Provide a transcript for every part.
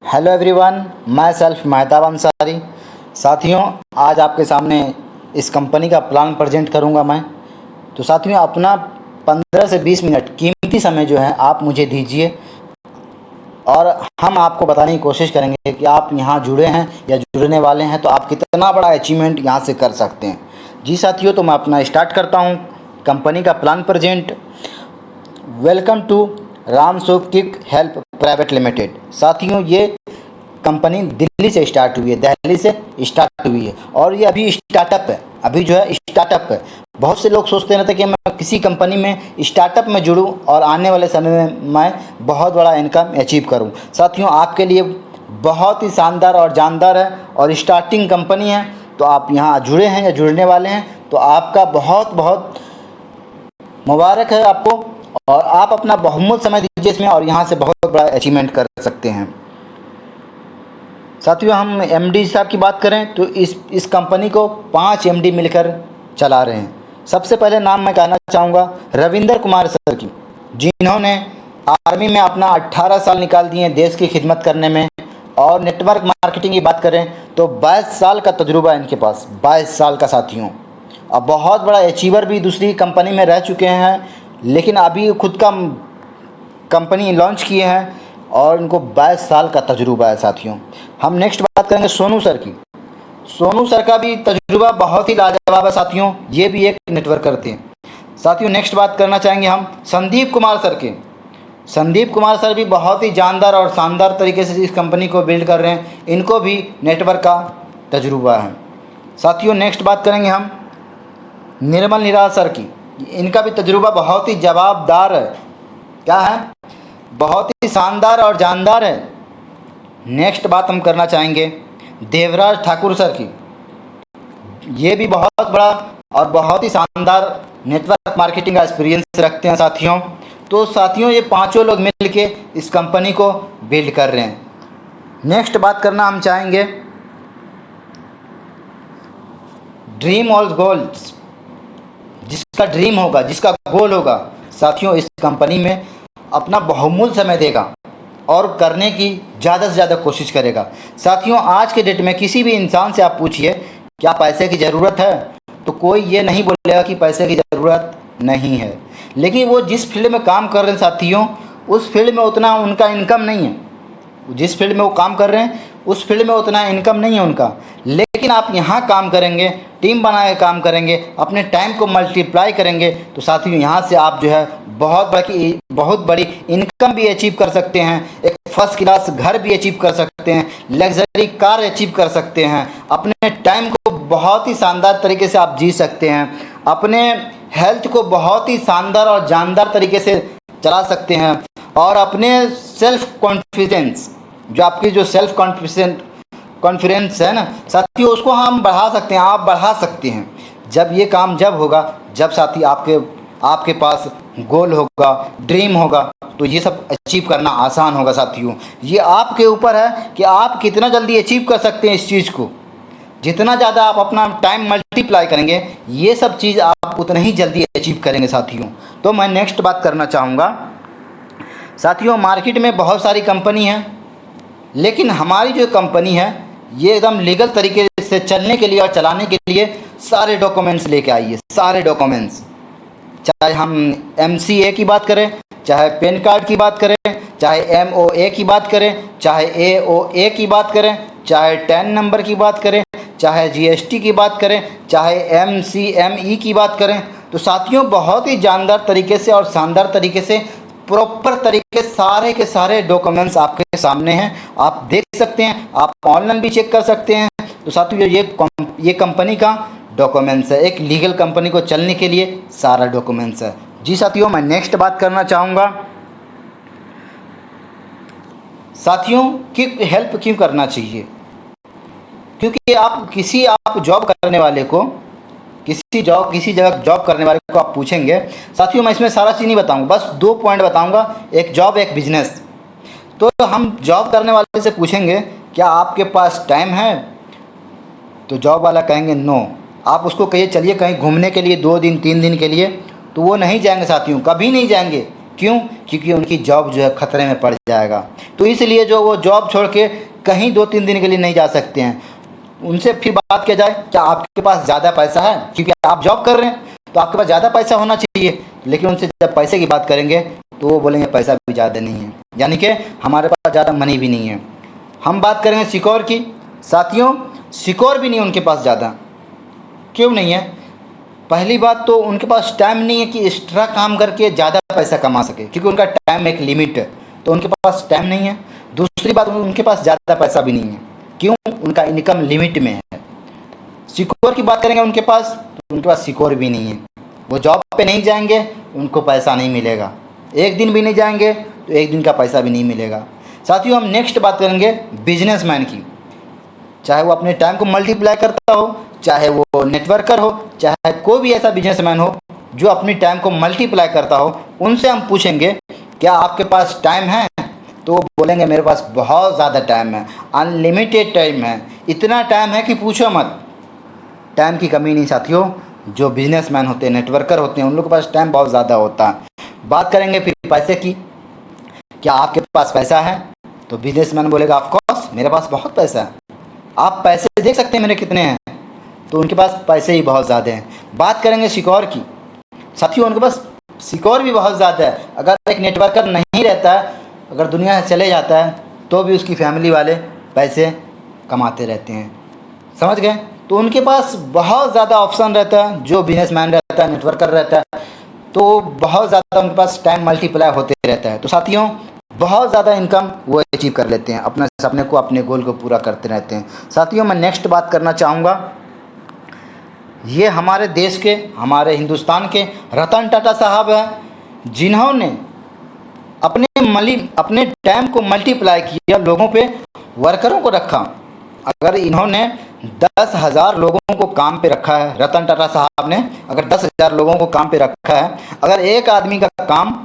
Hello everyone, myself Mehtab Ansari. साथियों, आज आपके सामने इस कंपनी का प्लान प्रेजेंट करूंगा मैं। तो साथियों, अपना 15 से 20 मिनट कीमती समय जो है आप मुझे दीजिए और हम आपको बताने की कोशिश करेंगे कि आप यहाँ जुड़े हैं या जुड़ने वाले हैं तो आप कितना बड़ा अचीवमेंट यहाँ से कर सकते हैं। जी साथियों, तो मैं अपना स्टार्ट करता हूँ कंपनी का plan present. Welcome to Ramsukh quick help private limited. साथियों, ये कंपनी दिल्ली से स्टार्ट हुई है, दिल्ली से स्टार्ट हुई है और ये अभी स्टार्टअप है, अभी जो है स्टार्टअप है। बहुत से लोग सोचते रहते कि मैं किसी कंपनी में स्टार्टअप में जुड़ूं और आने वाले समय में मैं बहुत बड़ा इनकम अचीव करूं। साथियों, आपके लिए बहुत ही शानदार और जानदार है और स्टार्टिंग कंपनी है। तो आप यहाँ जुड़े हैं या जुड़ने वाले हैं तो आपका बहुत बहुत मुबारक है आपको, और आप अपना बहुमूल्य समय दीजिए इसमें और यहाँ से बहुत बड़ा अचीवमेंट कर सकते हैं। साथियों, हम एमडी साहब की बात करें तो इस कंपनी को 5 एमडी मिलकर चला रहे हैं। सबसे पहले नाम मैं कहना चाहूँगा रविंदर कुमार सर की, जिन्होंने आर्मी में अपना 18 साल निकाल दिए देश की खिदमत करने में। और नेटवर्क मार्केटिंग की बात करें तो 22 साल का तजुर्बा है इनके पास, 22 साल का साथियों। अब बहुत बड़ा अचीवर भी दूसरी कंपनी में रह चुके हैं, लेकिन अभी खुद का कंपनी लॉन्च किए हैं और इनको 22 साल का तजुर्बा है साथियों। हम नेक्स्ट बात करेंगे सोनू सर की। सोनू सर का भी तजुर्बा बहुत ही लाजवाब है साथियों, ये भी एक नेटवर्क करते हैं। साथियों, नेक्स्ट बात करना चाहेंगे हम संदीप कुमार सर के। संदीप कुमार सर भी बहुत ही जानदार और शानदार तरीके से इस कंपनी को बिल्ड कर रहे हैं, इनको भी नेटवर्क का तजुर्बा है। साथियों, नेक्स्ट बात करेंगे हम निर्मल निराल सर की। इनका भी तजुर्बा बहुत ही जवाबदार है, क्या है, बहुत ही शानदार और जानदार है। नेक्स्ट बात हम करना चाहेंगे देवराज ठाकुर सर की। ये भी बहुत बड़ा और बहुत ही शानदार नेटवर्क मार्केटिंग का एक्सपीरियंस रखते हैं साथियों। तो साथियों, ये पांचों लोग मिलके इस कंपनी को बिल्ड कर रहे हैं। नेक्स्ट बात करना हम चाहेंगे ड्रीम और गोल्स। जिसका ड्रीम होगा, जिसका गोल होगा, साथियों इस कंपनी में अपना बहुमूल्य समय देगा और करने की ज़्यादा से ज़्यादा कोशिश करेगा। साथियों, आज के डेट में किसी भी इंसान से आप पूछिए क्या पैसे की ज़रूरत है, तो कोई ये नहीं बोलेगा कि पैसे की ज़रूरत नहीं है। लेकिन वो जिस फील्ड में काम कर रहे हैं साथियों, उस फील्ड में उतना उनका इनकम नहीं है। जिस फील्ड में वो काम कर रहे हैं उस फील्ड में उतना इनकम नहीं है उनका। लेकिन आप यहाँ काम करेंगे, टीम बना के काम करेंगे, अपने टाइम को मल्टीप्लाई करेंगे, तो साथियों यहाँ से आप जो है बहुत बड़ी इनकम भी अचीव कर सकते हैं। एक फर्स्ट क्लास घर भी अचीव कर सकते हैं, लग्जरी कार अचीव कर सकते हैं, अपने टाइम को बहुत ही शानदार तरीके से आप जी सकते हैं, अपने हेल्थ को बहुत ही शानदार और जानदार तरीके से चला सकते हैं, और अपने सेल्फ कॉन्फिडेंस, जो आपकी जो सेल्फ कॉन्फिडेंस है ना साथियों, उसको हम बढ़ा सकते हैं, आप बढ़ा सकते हैं। जब ये काम जब होगा, जब साथी आपके पास गोल होगा, ड्रीम होगा, तो ये सब अचीव करना आसान होगा साथियों। ये आपके ऊपर है कि आप कितना जल्दी अचीव कर सकते हैं इस चीज़ को। जितना ज़्यादा आप अपना टाइम मल्टीप्लाई करेंगे, ये सब चीज़ आप उतना ही जल्दी अचीव करेंगे साथियों। तो मैं नेक्स्ट बात करना चाहूँगा साथियों, मार्केट में बहुत सारी कंपनी है, लेकिन हमारी जो कंपनी है ये एकदम लीगल तरीके से चलने के लिए और चलाने के लिए सारे डॉक्यूमेंट्स लेके आई है, सारे डॉक्यूमेंट्स। चाहे हम MCA की बात करें, चाहे पैन कार्ड की बात करें, चाहे MOA की बात करें, चाहे AOA की बात करें, चाहे टैन नंबर की बात करें, चाहे GST की बात करें, चाहे MCME की बात करें, तो साथियों बहुत ही जानदार तरीके से और शानदार तरीके से प्रॉपर तरीके सारे के सारे डॉक्यूमेंट्स आपके सामने हैं, आप देख सकते हैं, आप ऑनलाइन भी चेक कर सकते हैं। तो साथियों ये कंपनी का डॉक्यूमेंट्स है, एक लीगल कंपनी को चलने के लिए सारा डॉक्यूमेंट्स है। जी साथियों, मैं नेक्स्ट बात करना चाहूँगा साथियों कि हेल्प क्यों करना चाहिए। क्योंकि आप जॉब करने वाले को, किसी जगह जॉब करने वाले को आप पूछेंगे साथियों, मैं इसमें सारा चीज़ नहीं बताऊंगा, बस 2 पॉइंट बताऊंगा, एक जॉब एक बिजनेस। तो हम जॉब करने वाले से पूछेंगे क्या आपके पास टाइम है, तो जॉब वाला कहेंगे नो। आप उसको कहिए चलिए कहीं घूमने के लिए 2 दिन 3 दिन के लिए, तो वो नहीं जाएंगे साथियों, कभी नहीं जाएंगे। क्यों? क्योंकि उनकी जॉब जो है खतरे में पड़ जाएगा। तो इसलिए जो वो जॉब छोड़ के कहीं 2-3 दिन के लिए नहीं जा सकते हैं। उनसे फिर बात किया जाए, क्या आपके पास ज़्यादा पैसा है? क्योंकि आप जॉब कर रहे हैं तो आपके पास ज़्यादा पैसा होना चाहिए, लेकिन उनसे जब पैसे की बात करेंगे तो वो बोलेंगे पैसा भी ज़्यादा नहीं है, यानी कि हमारे पास ज़्यादा मनी भी नहीं है। हम बात करेंगे सिक्योर की। साथियों, सिक्योर भी नहीं उनके पास ज़्यादा। क्यों नहीं है? पहली बात तो उनके पास टाइम नहीं है कि एक्स्ट्रा काम करके ज़्यादा पैसा कमा सके, क्योंकि उनका टाइम एक लिमिट है, तो उनके पास टाइम नहीं है। दूसरी बात, उनके पास ज़्यादा पैसा भी नहीं है। क्यों? उनका इनकम लिमिट में है। सिक्योर की बात करेंगे उनके पास, तो उनके पास सिक्योर भी नहीं है। वो जॉब पे नहीं जाएंगे, उनको पैसा नहीं मिलेगा। एक दिन भी नहीं जाएंगे तो एक दिन का पैसा भी नहीं मिलेगा। साथियों, हम नेक्स्ट बात करेंगे बिजनेसमैन की। चाहे वो अपने टाइम को मल्टीप्लाई करता हो, चाहे वो नेटवर्कर हो, चाहे कोई भी ऐसा बिजनेसमैन हो जो अपनी टाइम को मल्टीप्लाई करता हो, उनसे हम पूछेंगे क्या आपके पास टाइम है? तो वो बोलेंगे मेरे पास बहुत ज़्यादा टाइम है, अनलिमिटेड टाइम है, इतना टाइम है कि पूछो मत। टाइम की कमी नहीं साथियों। जो बिजनेसमैन होते हैं, नेटवर्कर होते हैं, उन लोगों के पास टाइम बहुत ज़्यादा होता है। बात करेंगे फिर पैसे की। क्या आपके पास पैसा है? तो बिजनेसमैन बोलेगा ऑफ कोर्स मेरे पास बहुत पैसा है। आप पैसे देख सकते हैं मेरे कितने हैं? तो उनके पास पैसे ही बहुत ज़्यादा हैं। बात करेंगे सिक्योर की। साथियों, उनके पास सिक्योर भी बहुत ज़्यादा है। अगर एक नेटवर्कर नहीं रहता है, अगर दुनिया से चले जाता है, तो भी उसकी फैमिली वाले पैसे कमाते रहते हैं। समझ गए? तो उनके पास बहुत ज़्यादा ऑप्शन रहता है। जो बिजनेसमैन रहता है, नेटवर्कर रहता है, तो बहुत ज़्यादा उनके पास टाइम मल्टीप्लाई होते रहता है। तो साथियों, बहुत ज़्यादा इनकम वो अचीव कर लेते हैं, अपने सपने को, अपने गोल को पूरा करते रहते हैं। साथियों, मैं नेक्स्ट बात करना चाहूँगा, ये हमारे देश के, हमारे हिंदुस्तान के रतन टाटा साहब हैं, जिन्होंने अपने टाइम को मल्टीप्लाई किया, लोगों पे, वर्करों को रखा। अगर इन्होंने 10,000 लोगों को काम पे रखा है, रतन टाटा साहब ने अगर 10,000 लोगों को काम पे रखा है, अगर एक आदमी का काम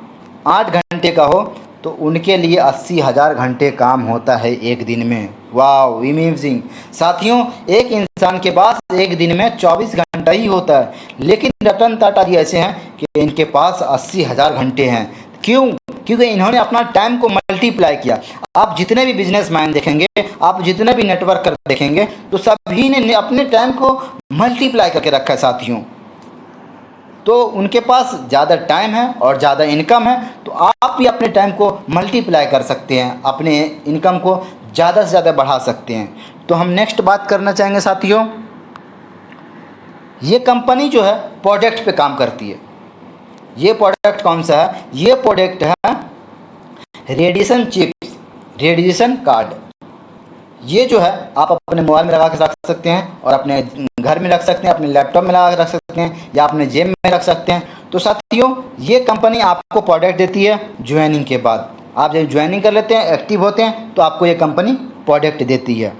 8 घंटे का हो, तो उनके लिए 80,000 घंटे काम होता है एक दिन में। वाह, अमेजिंग। साथियों, एक इंसान के पास एक दिन में 24 घंटा ही होता है, लेकिन रतन टाटा जी ऐसे हैं कि इनके पास 80,000 घंटे हैं। क्यों? क्योंकि इन्होंने अपना टाइम को मल्टीप्लाई किया। आप जितने भी बिजनेसमैन देखेंगे, आप जितने भी नेटवर्कर देखेंगे, तो सभी ने अपने टाइम को मल्टीप्लाई करके रखा है साथियों। तो उनके पास ज़्यादा टाइम है और ज़्यादा इनकम है, तो आप भी अपने टाइम को मल्टीप्लाई कर सकते हैं, अपने इनकम को ज़्यादा से ज़्यादा बढ़ा सकते हैं। तो हम नेक्स्ट बात करना चाहेंगे साथियों, ये कंपनी जो है प्रोडक्ट पे काम करती है। ये प्रोडक्ट कौन सा है? ये प्रोडक्ट है रेडिएशन चिप्स, रेडिएशन कार्ड। ये जो है आप अपने मोबाइल में लगा के रख सकते हैं, और अपने घर में रख सकते हैं, अपने लैपटॉप में लगा के रख सकते हैं, या अपने जेब में रख सकते हैं। तो साथियों, ये कंपनी आपको प्रोडक्ट देती है ज्वाइनिंग के बाद। आप जब ज्वाइनिंग कर लेते हैं, एक्टिव होते हैं, तो आपको ये कंपनी प्रोडक्ट देती है।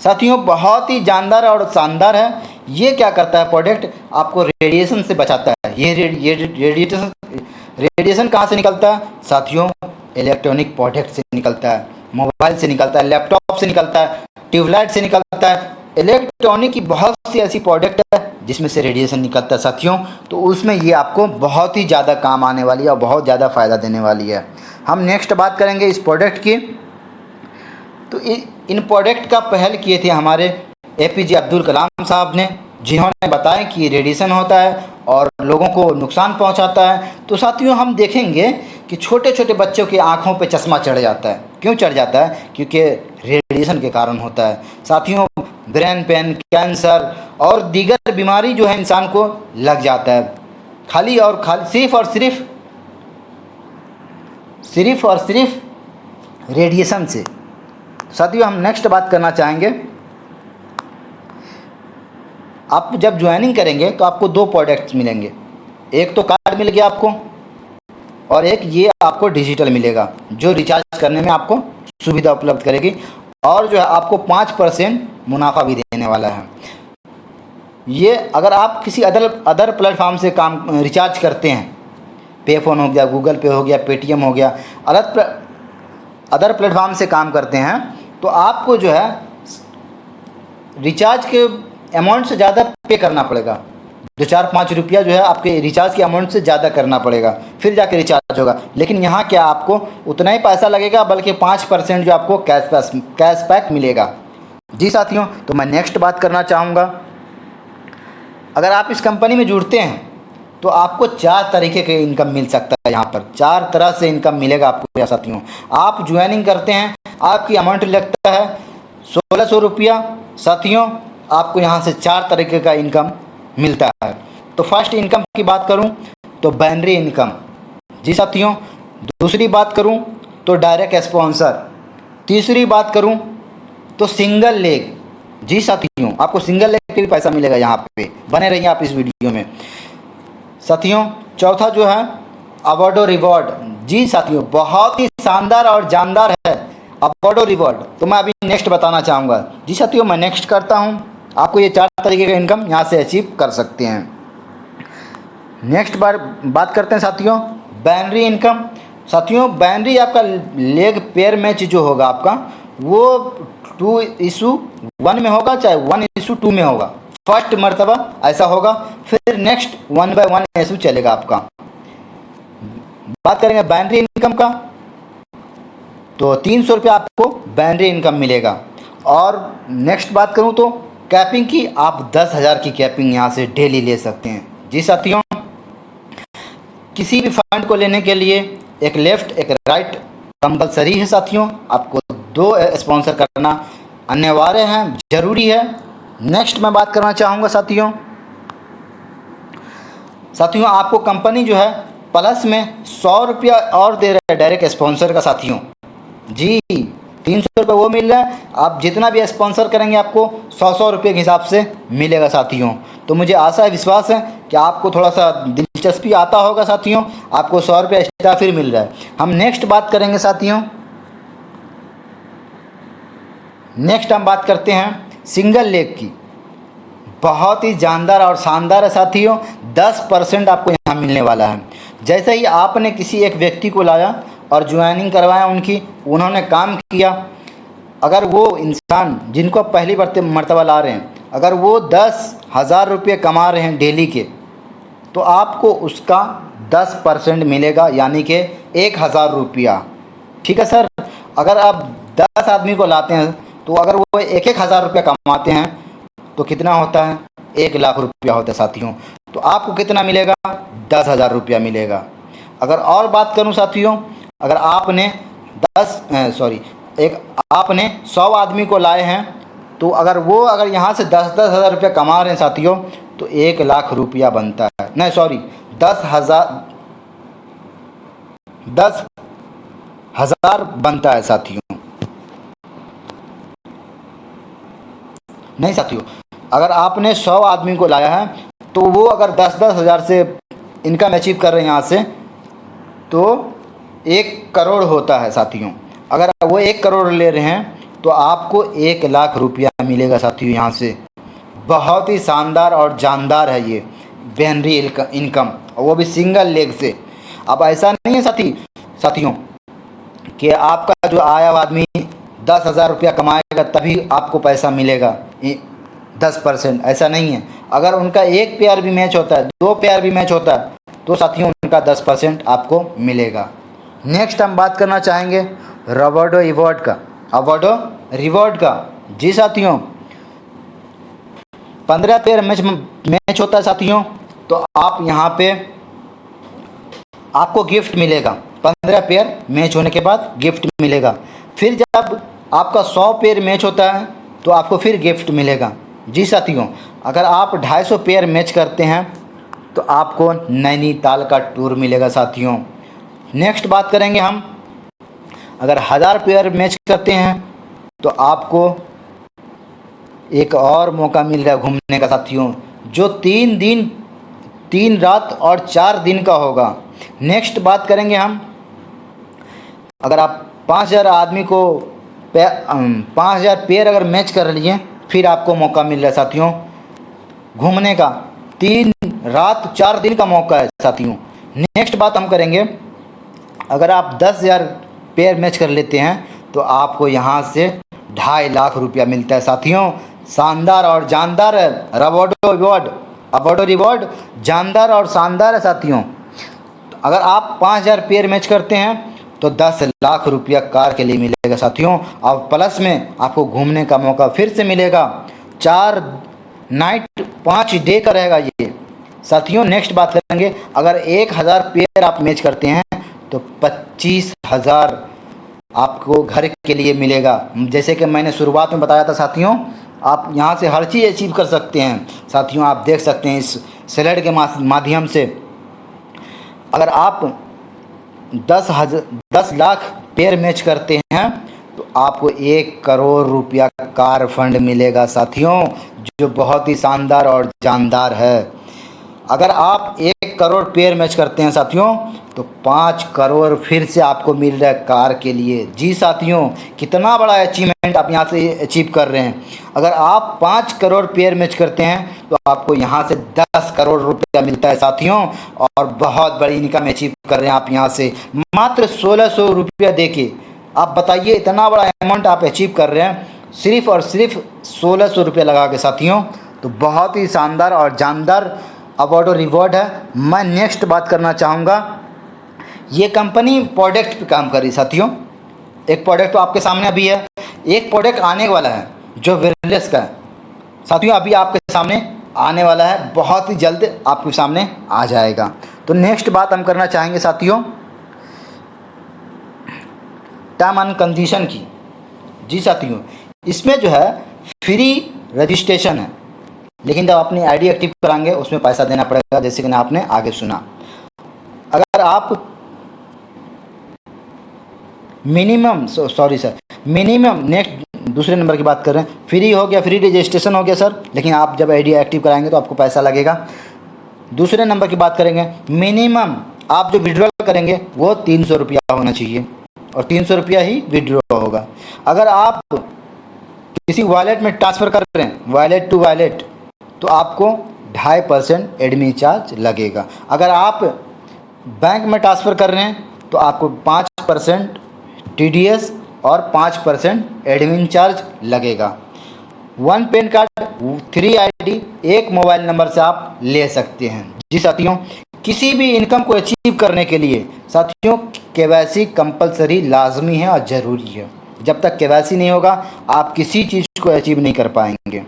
साथियों, बहुत ही जानदार और शानदार है। ये क्या करता है? प्रोडक्ट आपको रेडिएशन से बचाता है। ये रेडिएशन कहाँ से निकलता है साथियों? इलेक्ट्रॉनिक प्रोडक्ट से निकलता है, मोबाइल से निकलता है, लैपटॉप से निकलता है, ट्यूबलाइट से निकलता है। इलेक्ट्रॉनिक की बहुत सी ऐसी प्रोडक्ट है जिसमें से रेडिएशन निकलता है साथियों। तो उसमें ये आपको बहुत ही ज़्यादा काम आने वाली है और बहुत ज़्यादा फ़ायदा देने वाली है। हम नेक्स्ट बात करेंगे इस प्रोडक्ट की। तो इन प्रोडक्ट का पहल किए थे हमारे APJ अब्दुल कलाम साहब ने, जिन्होंने बताया कि रेडिएशन होता है और लोगों को नुकसान पहुंचाता है। तो साथियों, हम देखेंगे कि छोटे छोटे बच्चों की आंखों पे चश्मा चढ़ जाता है। क्यों चढ़ जाता है? क्योंकि रेडिएशन के कारण होता है साथियों। ब्रेन पेन, कैंसर और दीगर बीमारी जो है इंसान को लग जाता है, खाली सिर्फ और सिर्फ रेडिएशन से। साथियों, हम नेक्स्ट बात करना चाहेंगे, आप जब ज्वाइनिंग करेंगे तो आपको 2 प्रोडक्ट्स मिलेंगे। एक तो कार्ड मिल गया आपको, और एक ये आपको डिजिटल मिलेगा, जो रिचार्ज करने में आपको सुविधा उपलब्ध करेगी, और जो है आपको 5% मुनाफा भी देने वाला है। ये अगर आप किसी अदर प्लेटफॉर्म से काम रिचार्ज करते हैं, पेफोन हो गया, गूगल पे हो गया, पेटीएम हो गया, अदर प्लेटफॉर्म से काम करते हैं, तो आपको जो है रिचार्ज के अमाउंट से ज़्यादा पे करना पड़ेगा। ₹2-4-5 जो है आपके रिचार्ज के अमाउंट से ज़्यादा करना पड़ेगा, फिर जाके रिचार्ज होगा। लेकिन यहाँ क्या आपको उतना ही पैसा लगेगा, बल्कि 5% जो आपको कैशबैक मिलेगा। जी साथियों, तो मैं नेक्स्ट बात करना चाहूँगा, अगर आप इस कंपनी में जुड़ते हैं तो आपको 4 तरीके के इनकम मिल सकता है। यहाँ पर 4 तरह से इनकम मिलेगा आपको। या साथियों, आप ज्वाइनिंग करते हैं, आपकी अमाउंट लगता है ₹1600। साथियों, आपको यहाँ से 4 तरीके का इनकम मिलता है। तो फर्स्ट इनकम की बात करूँ तो बाइनरी इनकम। जी साथियों, दूसरी बात करूँ तो डायरेक्ट स्पॉन्सर। तीसरी बात करूँ तो सिंगल लेग। जी साथियों, आपको सिंगल लेग पे भी पैसा मिलेगा। यहाँ पे बने रहिए आप इस वीडियो में। साथियों, चौथा जो है अवार्ड और रिवॉर्ड। जी साथियों, बहुत ही शानदार और जानदार है अवार्ड और रिवॉर्ड। तो मैं अभी नेक्स्ट बताना चाहूँगा। जी साथियों, मैं नेक्स्ट करता हूँ। आपको ये 4 तरीके का इनकम यहाँ से अचीव कर सकते हैं। नेक्स्ट बात करते हैं साथियों बाइनरी इनकम। साथियों, बाइनरी आपका लेग पेयर मैच जो होगा आपका, वो 2:1 में होगा, चाहे 1:2 में होगा। फर्स्ट मर्तबा ऐसा होगा, फिर नेक्स्ट 1/1 रेशो चलेगा आपका। बात करेंगे बाइनरी इनकम का, तो ₹300 आपको बाइनरी इनकम मिलेगा। और नेक्स्ट बात करूं तो कैपिंग की, आप 10,000 की कैपिंग यहां से डेली ले सकते हैं। जी साथियों, किसी भी फंड को लेने के लिए एक लेफ्ट एक राइट कंपलसरी है। साथियों, आपको 2 स्पॉन्सर करना अनिवार्य है, ज़रूरी है। नेक्स्ट मैं बात करना चाहूँगा साथियों, आपको कंपनी जो है प्लस में ₹100 और दे रहा है डायरेक्ट स्पॉन्सर का। साथियों जी, ₹300 वो मिल रहा है। आप जितना भी स्पॉन्सर करेंगे आपको ₹100 के हिसाब से मिलेगा। साथियों, तो मुझे आशा है, विश्वास है कि आपको थोड़ा सा दिलचस्पी आता होगा। साथियों, आपको ₹100 एक्स्ट्रा फिर मिल रहा है। हम नेक्स्ट बात करेंगे साथियों, नेक्स्ट हम बात करते हैं सिंगल लेग की। बहुत ही जानदार और शानदार है साथियों। 10% आपको यहाँ मिलने वाला है। जैसे ही आपने किसी एक व्यक्ति को लाया और ज्वाइनिंग करवाया उनकी, उन्होंने काम किया, अगर वो इंसान जिनको आप पहली मर्तबा ला रहे हैं, अगर वो ₹10,000 कमा रहे हैं डेली के, तो आपको उसका 10% मिलेगा, यानी कि ₹1,000। ठीक है सर, अगर आप 10 आदमी को लाते हैं तो अगर वो 1,000 कमाते हैं तो कितना होता है? ₹1,00,000 होता है साथियों। तो आपको कितना मिलेगा? ₹10,000 मिलेगा। अगर और बात करूं साथियों, अगर आपने आपने 100 आदमी को लाए हैं, तो अगर यहाँ से 10-10 हज़ार रुपया कमा रहे हैं साथियों, तो ₹1,00,000 बनता है। नहीं सॉरी, 10,000 बनता है साथियों। नहीं साथियों, अगर आपने 100 आदमी को लाया है तो वो अगर 10-10 हज़ार से इनकम अचीव कर रहे हैं यहाँ से, तो 1 करोड़ होता है साथियों। अगर वो 1 करोड़ ले रहे हैं तो आपको ₹1,00,000 मिलेगा साथियों यहाँ से। बहुत ही शानदार और जानदार है ये बाइनरी इनकम, और वो भी सिंगल लेग से। अब ऐसा नहीं है साथियों कि आपका जो आया हुआ आदमी ₹10,000 कमाएगा तभी आपको पैसा मिलेगा 10%, ऐसा नहीं है। अगर उनका 1 पेयर भी मैच होता है, 2 पेयर भी मैच होता है, तो साथियों उनका 10% आपको मिलेगा। नेक्स्ट हम बात करना चाहेंगे अवार्डो रिवॉर्ड का। जी साथियों, 15 पेयर मैच होता है साथियों, तो आप यहाँ पे आपको गिफ्ट मिलेगा। 15 पेयर मैच होने के बाद गिफ्ट मिलेगा। फिर जब आपका 100 पेयर मैच होता है तो आपको फिर गिफ्ट मिलेगा। जी साथियों, अगर आप 250 पेयर मैच करते हैं तो आपको नैनीताल का टूर मिलेगा साथियों। नेक्स्ट बात करेंगे हम, अगर 1000 पेयर मैच करते हैं तो आपको एक और मौका मिल रहा है घूमने का साथियों, जो 3 दिन 3 रात और 4 दिन का होगा। नेक्स्ट बात करेंगे हम, अगर आप 5,000 आदमी को 5,000 पेयर अगर मैच कर लिए, फिर आपको मौका मिल रहा है साथियों घूमने का। 3 रात 4 दिन का मौका है साथियों। नेक्स्ट बात हम करेंगे, अगर आप 10,000 पेयर मैच कर लेते हैं तो आपको यहाँ से ₹2.5 लाख मिलता है साथियों। शानदार और जानदार है रिवॉर्ड। अबाउट रिवॉर्ड जानदार और शानदार है साथियों। अगर आप 5,000 पेयर मैच करते हैं तो 10 लाख रुपया कार के लिए मिलेगा साथियों, और प्लस में आपको घूमने का मौका फिर से मिलेगा। 4 नाइट 5 डे का रहेगा ये साथियों। नेक्स्ट बात करेंगे, अगर 1,000 पेयर आप मैच करते हैं तो 25,000 आपको घर के लिए मिलेगा। जैसे कि मैंने शुरुआत में बताया था साथियों, आप यहाँ से हर चीज़ अचीव कर सकते हैं साथियों। आप देख सकते हैं इस स्लाइड के माध्यम से, अगर आप 10 लाख पेयर मैच करते हैं तो आपको 1 करोड़ रुपया कार फंड मिलेगा साथियों, जो बहुत ही शानदार और जानदार है। अगर आप 1 करोड़ पेयर मैच करते हैं साथियों तो 5 करोड़ फिर से आपको मिल रहा है कार के लिए। जी साथियों, कितना बड़ा अचीवमेंट आप यहाँ से अचीव कर रहे हैं। अगर आप 5 करोड़ पेयर मैच करते हैं तो आपको यहाँ से 10 करोड़ रुपया मिलता है साथियों, और बहुत बड़ी इनकम अचीव कर रहे हैं आप यहाँ से मात्र 1,600 रुपया दे के। आप बताइए, इतना बड़ा अमाउंट आप अचीव कर रहे हैं सिर्फ और सिर्फ 1,600 रुपया लगा के साथियों। तो बहुत ही शानदार और जानदार अवार्ड और रिवॉर्ड है। मैं नेक्स्ट बात करना चाहूँगा, ये कंपनी प्रोडक्ट पे काम कर रही है साथियों। एक प्रोडक्ट तो आपके सामने अभी है, एक प्रोडक्ट आने वाला है जो वायरलेस का है साथियों, अभी आपके सामने आने वाला है, बहुत ही जल्द आपके सामने आ जाएगा। तो नेक्स्ट बात हम करना चाहेंगे साथियों, टर्म एंड कंडीशन की। जी साथियों, इसमें जो है फ्री रजिस्ट्रेशन है, लेकिन जब अपनी आईडी एक्टिव कराएंगे उसमें पैसा देना पड़ेगा, जैसे कि आपने आगे सुना। अगर आप मिनिमम नेक्स्ट दूसरे नंबर की बात कर रहे हैं, फ्री हो गया, फ्री रजिस्ट्रेशन हो गया सर, लेकिन आप जब आईडी एक्टिव कराएंगे तो आपको पैसा लगेगा। दूसरे नंबर की बात करेंगे, मिनिमम आप जो विड्रॉल करेंगे वो 300 रुपया होना चाहिए, और 300 रुपया ही विड्रॉ होगा। अगर आप किसी वॉलेट में ट्रांसफ़र कर रहे हैं, वॉलेट टू वॉलेट, तो आपको 2.5% एडमिन चार्ज लगेगा। अगर आप बैंक में ट्रांसफ़र कर रहे हैं तो आपको 5% TDS और 5% एडमिन चार्ज लगेगा। 1 pan card, 3 ID, 1 mobile number से आप ले सकते हैं। जी साथियों, किसी भी इनकम को अचीव करने के लिए साथियों KYC कंपलसरी लाजमी है और ज़रूरी है। जब तक KYC नहीं होगा आप किसी चीज़ को अचीव नहीं कर पाएंगे।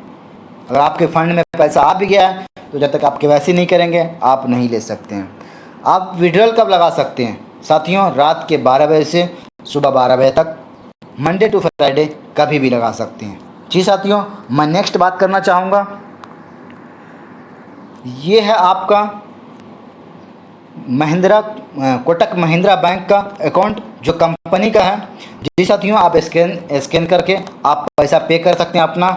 अगर आपके फंड में पैसा आ भी गया है तो जब तक आप KYC नहीं करेंगे आप नहीं ले सकते हैं। आप विड्रॉल कब लगा सकते हैं साथियों? रात के 12 बजे से सुबह 12 बजे तक, मंडे टू फ्राइडे कभी भी लगा सकते हैं। जी साथियों, मैं नेक्स्ट बात करना चाहूँगा, ये है आपका कोटक महिंद्रा बैंक का अकाउंट जो कंपनी का है। जी साथियों, आप स्कैन करके आप पैसा पे कर सकते हैं अपना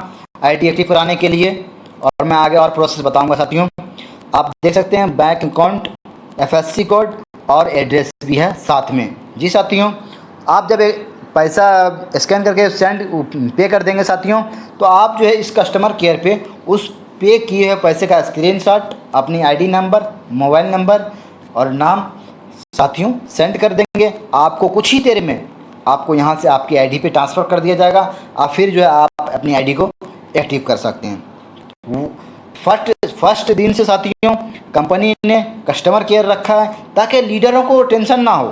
आईडी एक्टिव कराने के लिए, और मैं आगे और प्रोसेस बताऊंगा साथियों। आप देख सकते हैं बैंक अकाउंट, FSC कोड और एड्रेस भी है साथ में। जी साथियों, आप जब पैसा स्कैन करके पे कर देंगे साथियों, तो आप जो है इस कस्टमर केयर पे उस पे किए हुए पैसे का स्क्रीनशॉट, अपनी आईडी नंबर, मोबाइल नंबर और नाम साथियों सेंड कर देंगे। आपको कुछ ही देर में आपको यहाँ से आपकी आईडी पे ट्रांसफ़र कर दिया जाएगा, और फिर जो है आप अपनी आईडी को एक्टिव कर सकते हैं। फर्स्ट दिन से साथियों कंपनी ने कस्टमर केयर रखा है ताकि लीडरों को टेंशन ना हो,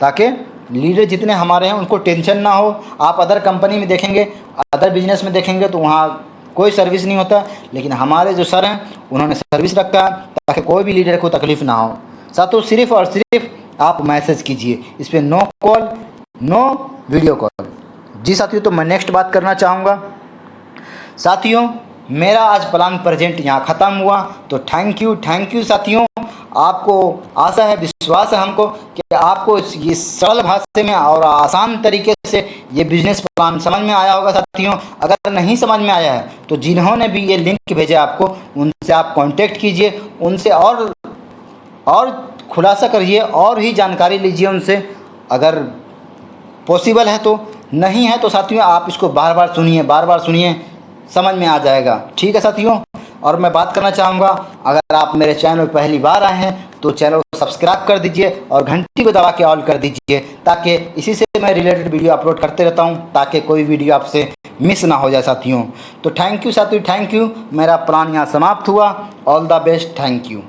ताकि लीडर जितने हमारे हैं उनको टेंशन ना हो। आप अदर कंपनी में देखेंगे, अदर बिजनेस में देखेंगे तो वहाँ कोई सर्विस नहीं होता, लेकिन हमारे जो सर हैं उन्होंने सर्विस रखा है ताकि कोई भी लीडर को तकलीफ़ ना हो। साथियों, सिर्फ़ और सिर्फ आप मैसेज कीजिए, इस पर no call, no video call. जी साथियों, तो मैं नेक्स्ट बात करना चाहूँगा साथियों, मेरा आज प्लान प्रेजेंट यहाँ ख़त्म हुआ। तो थैंक यू साथियों। आपको आशा है, विश्वास है हमको कि आपको ये सरल भाषा में और आसान तरीके से ये बिजनेस प्लान समझ में आया होगा साथियों। अगर नहीं समझ में आया है तो जिन्होंने भी ये लिंक भेजा आपको, उनसे आप कांटेक्ट कीजिए, उनसे और खुलासा करिए और ही जानकारी लीजिए उनसे, अगर पॉसिबल है तो। नहीं है तो साथियों आप इसको बार बार सुनिए, समझ में आ जाएगा। ठीक है साथियों, और मैं बात करना चाहूँगा, अगर आप मेरे चैनल पर पहली बार आए हैं तो चैनल को सब्सक्राइब कर दीजिए और घंटी को दबा के ऑल कर दीजिए, ताकि इसी से मैं रिलेटेड वीडियो अपलोड करते रहता हूँ, ताकि कोई वीडियो आपसे मिस ना हो जाए साथियों। तो थैंक यू साथियों, थैंक यू। मेरा प्लान यहाँ समाप्त हुआ। All the best, thank you.